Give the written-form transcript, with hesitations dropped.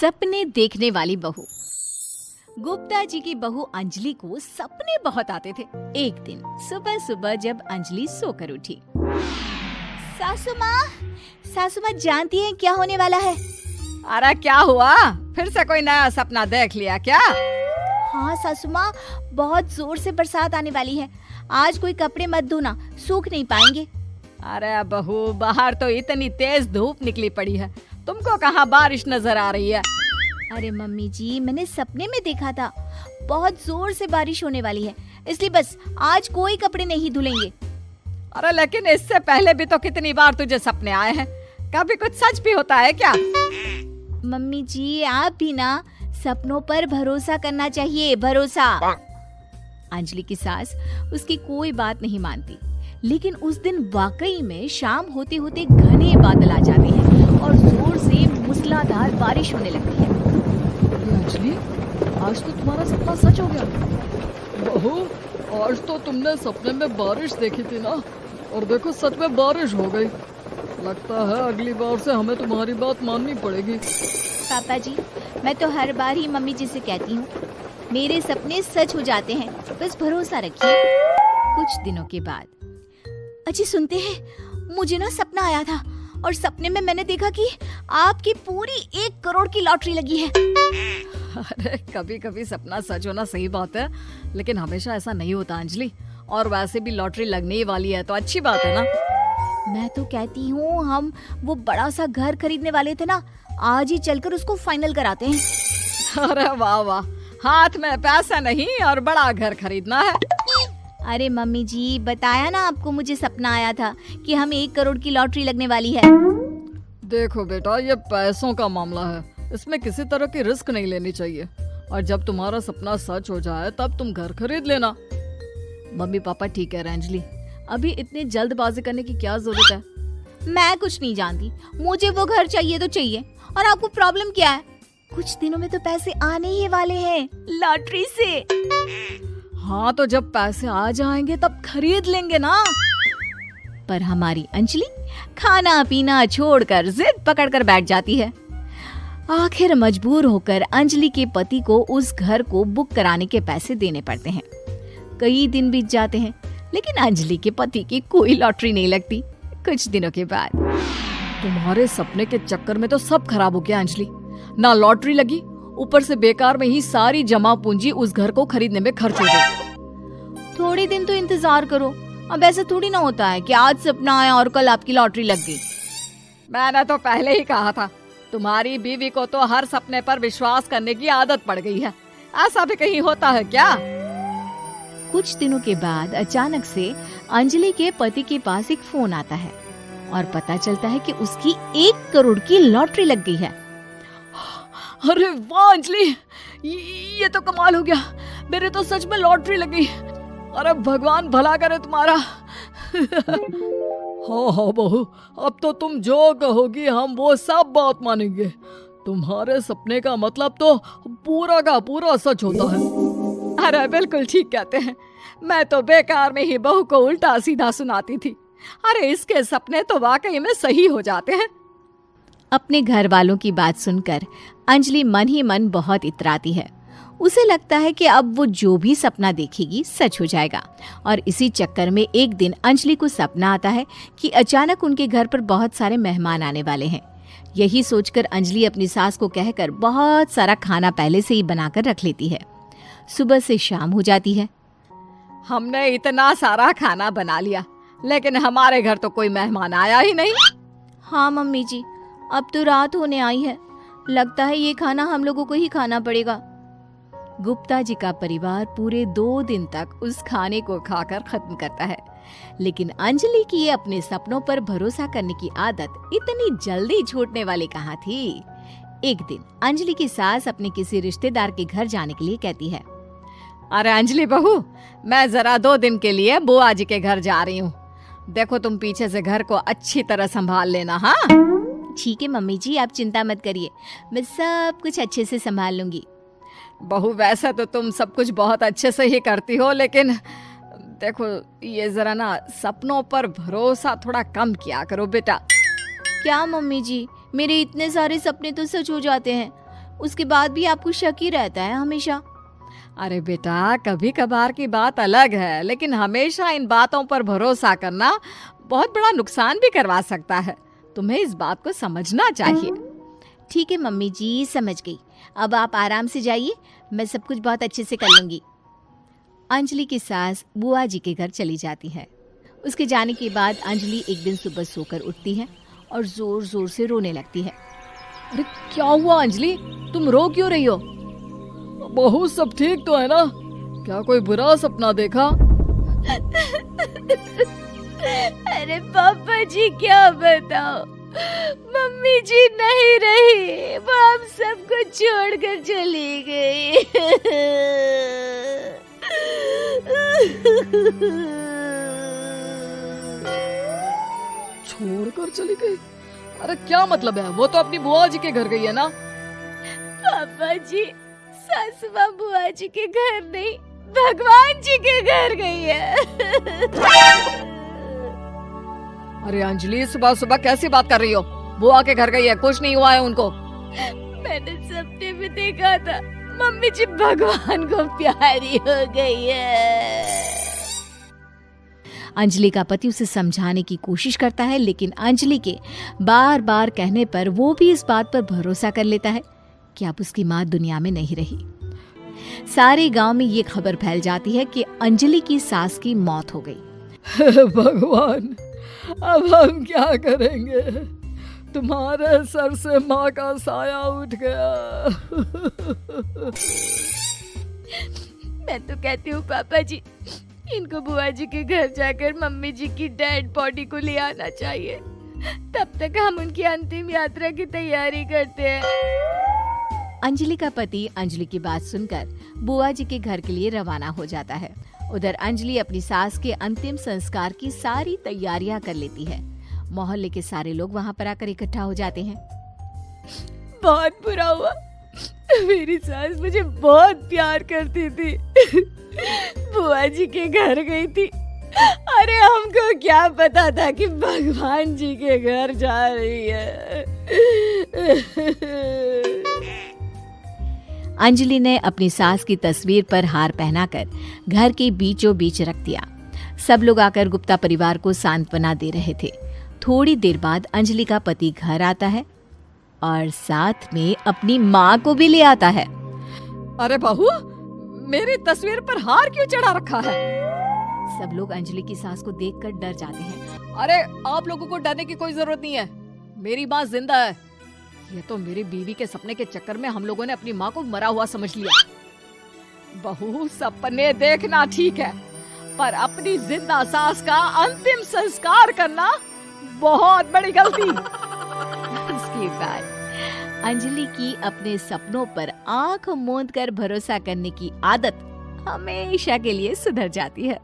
सपने देखने वाली बहू। गुप्ता जी की बहू अंजलि को सपने बहुत आते थे। एक दिन सुबह सुबह जब अंजलि सोकर उठी, सासू माँ जानती हैं क्या होने वाला है? अरे क्या हुआ, फिर से कोई नया सपना देख लिया क्या? हाँ सासू माँ, बहुत जोर से बरसात आने वाली है। आज कोई कपड़े मत धोना, सूख नहीं पाएंगे। अरे बहू, बाहर तो इतनी तेज धूप निकली पड़ी है, तुमको कहाँ बारिश नजर आ रही है? अरे मम्मी जी, मैंने सपने में देखा था बहुत जोर से बारिश होने वाली है, इसलिए बस आज कोई कपड़े नहीं धुलेंगे। अरे लेकिन इससे पहले भी तो कितनी बार तुझे सपने आए हैं, कभी कुछ सच भी होता है क्या? मम्मी जी, आप भी ना सपनों पर भरोसा करना चाहिए, भरोसा। अंजलि की सास उसकी कोई बात नहीं मानती, लेकिन उस दिन वाकई में शाम होते होते घने बादल आ जाते हैं और जोर से मूसलाधार बारिश होने लगती है। अंजलि, आज तो तुम्हारा सपना सच हो गया। बहू, आज तो तुमने सपने में बारिश देखी थी ना, और देखो सच में बारिश हो गई। लगता है अगली बार से हमें तुम्हारी बात माननी पड़ेगी। पापा जी, मैं तो हर बार ही मम्मी जी से कहती हूँ, मेरे सपने सच हो जाते हैं, बस भरोसा रखिए। कुछ दिनों के बाद, अजी सुनते हैं, मुझे ना सपना आया था और सपने में मैंने देखा कि आपकी पूरी 1 करोड़ की लॉटरी लगी है। अरे कभी कभी सपना सच होना सही बात है, लेकिन हमेशा ऐसा नहीं होता अंजलि। और वैसे भी लॉटरी लगने ही वाली है तो अच्छी बात है ना। मैं तो कहती हूँ, हम वो बड़ा सा घर खरीदने वाले थे ना, आज ही चलकर उसको फाइनल कराते हैं। अरे वाह वाह, हाथ में पैसा नहीं और बड़ा घर खरीदना है। अरे मम्मी जी, बताया ना आपको, मुझे सपना आया था कि हमें 1 करोड़ की लॉटरी लगने वाली है। देखो बेटा, ये पैसों का मामला है, इसमें किसी तरह की रिस्क नहीं लेनी चाहिए। और जब तुम्हारा सपना सच हो जाए तब तुम घर खरीद लेना। मम्मी पापा ठीक है अंजलि, अभी इतनी जल्दबाजी करने की क्या जरूरत है? मैं कुछ नहीं जानती, मुझे वो घर चाहिए तो चाहिए। और आपको प्रॉब्लम क्या है? कुछ दिनों में तो पैसे आने ही वाले हैं लॉटरी से। हाँ तो जब पैसे आ जाएंगे तब खरीद लेंगे ना। पर हमारी अंजलि खाना पीना छोड़कर जिद पकड़कर बैठ जाती है। आखिर मजबूर होकर अंजलि के पति को उस घर को बुक कराने के पैसे देने पड़ते हैं। कई दिन बीत जाते हैं, लेकिन अंजलि के पति की कोई लॉटरी नहीं लगती। कुछ दिनों के बाद, तुम्हारे सपने के चक्कर में तो सब खराब हो गया अंजलि। ना लॉटरी लगी, ऊपर से बेकार में ही सारी जमा पूंजी उस घर को खरीदने में खर्च हो गई। थोड़े दिन तो इंतजार करो, अब ऐसा थोड़ी ना होता है कि आज सपना आया और कल आपकी लॉटरी लग गई। मैंने तो पहले ही कहा था, तुम्हारी बीवी को तो हर सपने पर विश्वास करने की आदत पड़ गई है। ऐसा भी कहीं होता है क्या? कुछ दिनों के बाद अचानक से अंजलि के पति के पास एक फोन आता है और पता चलता है कि उसकी 1 करोड़ की लॉटरी लग गई है। अरे वाह अंजलि, ये तो कमाल हो गया, मेरे तो सच में लॉटरी लगी। अरे भगवान भला करे तुम्हारा। हाँ बहू, अब तो तुम जो कहोगी हम वो सब बात मानेंगे। तुम्हारे सपने का मतलब तो पूरा का पूरा सच होता है। अरे बिल्कुल ठीक कहते हैं, मैं तो बेकार में ही बहू को उल्टा सीधा सुनाती थी। अरे इसके सपने तो वाकई में सही हो जाते हैं। अपने घर वालों की बात सुनकर अंजलि मन ही मन बहुत इतराती है। उसे लगता है कि अब वो जो भी सपना देखेगी सच हो जाएगा। और इसी चक्कर में एक दिन अंजलि को सपना आता है कि अचानक उनके घर पर बहुत सारे मेहमान आने वाले हैं। यही सोचकर अंजलि अपनी सास को कहकर बहुत सारा खाना पहले से ही बनाकर रख लेती है। सुबह से शाम हो जाती है। हमने इतना सारा खाना बना लिया, लेकिन हमारे घर तो कोई मेहमान आया ही नहीं। हाँ मम्मी जी, अब तो रात होने आई है, लगता है ये खाना हम लोगों को ही खाना पड़ेगा। गुप्ता जी का परिवार पूरे 2 दिन तक उस खाने को खाकर खत्म करता है, लेकिन अंजलि की अपने सपनों पर भरोसा करने की आदत इतनी जल्दी छूटने वाली कहाँ थी। एक दिन अंजलि की सास अपने किसी रिश्तेदार के घर जाने के लिए कहती है, अरे अंजलि बहू, मैं जरा 2 दिन के लिए बुआ जी के घर जा रही हूँ। देखो तुम पीछे से घर को अच्छी तरह संभाल लेना। हाँ ठीक है मम्मी जी, आप चिंता मत करिए, मैं सब कुछ अच्छे से संभाल लूंगी। बहू, वैसे तो तुम सब कुछ बहुत अच्छे से ही करती हो, लेकिन देखो ये जरा ना सपनों पर भरोसा थोड़ा कम किया करो बेटा। क्या मम्मी जी, मेरे इतने सारे सपने तो सच हो जाते हैं, उसके बाद भी आपको शक ही रहता है हमेशा। अरे बेटा, कभी कभार की बात अलग है, लेकिन हमेशा इन बातों पर भरोसा करना बहुत बड़ा नुकसान भी करवा सकता है। तुम्हें इस बात को समझना चाहिए। ठीक है मम्मी जी, समझ गई। अब आप आराम से जाइए, मैं सब कुछ बहुत अच्छे से कर लूंगी। अंजलि की सास बुआ जी के घर चली जाती है। उसके जाने के बाद अंजलि एक दिन सुबह सोकर उठती है और जोर जोर से रोने लगती है। अरे क्या हुआ अंजलि, तुम रो क्यों रही हो? बहू सब ठीक तो है ना? क्या कोई बुरा सपना देखा? अरे पापा जी क्या बताओ, मम्मी जी नहीं रही, वो हम सबको छोड़कर चली गई। छोड़कर चली गई? अरे क्या मतलब है? वो तो अपनी बुआ जी के घर गई है ना? पापा जी, सासू माँ बुआ जी के घर नहीं, भगवान जी के घर गई है। अरे अंजलि, सुबह सुबह कैसी बात कर रही हो? बुआ के घर गई है, कुछ नहीं हुआ है उनको। मैंने सपने में देखा था, मम्मी जी भगवान को प्यारी हो गई है। अंजलि का पति उसे समझाने की कोशिश करता है, लेकिन अंजलि के बार बार कहने पर वो भी इस बात पर भरोसा कर लेता है कि अब उसकी माँ दुनिया में नहीं रही। सारे गांव में ये खबर फैल जाती है कि अंजलि की सास की मौत हो गई। भगवान, अब हम क्या करेंगे? तुम्हारे सर से माँ का साया उठ गया। मैं तो कहती हूँ पापा जी, इनको बुआ जी के घर जाकर मम्मी जी की डेड बॉडी को ले आना चाहिए, तब तक हम उनकी अंतिम यात्रा की तैयारी करते हैं। अंजलि का पति अंजलि की बात सुनकर बुआ जी के घर के लिए रवाना हो जाता है। उधर अंजलि अपनी सास के अंतिम संस्कार की सारी तैयारियां कर लेती है। मोहल्ले के सारे लोग वहां पर आकर इकट्ठा हो जाते हैं। बहुत बुरा हुआ, मेरी सास मुझे बहुत प्यार करती थी, बुआ जी के घर गई थी। अरे हमको क्या पता था कि भगवान जी के घर जा रही है। अंजलि ने अपनी सास की तस्वीर पर हार पहनाकर घर के बीचों बीच रख दिया। सब लोग आकर गुप्ता परिवार को सांत्वना दे रहे थे। थोड़ी देर बाद अंजलि का पति घर आता है और साथ में अपनी माँ को भी ले आता है। अरे बहू, मेरी तस्वीर पर हार क्यों चढ़ा रखा है? सब लोग अंजलि की सास को देखकर डर जाते हैं। अरे आप लोगों को डरने की कोई जरूरत नहीं है, मेरी माँ जिंदा है। ये तो मेरी बीवी के सपने के चक्कर में हम लोगों ने अपनी माँ को मरा हुआ समझ लिया। बहू, सपने देखना ठीक है, पर अपनी जिंदा सास का अंतिम संस्कार करना बहुत बड़ी गलती। उसके बाद अंजलि की अपने सपनों पर आंख मूंद कर भरोसा करने की आदत हमेशा के लिए सुधर जाती है।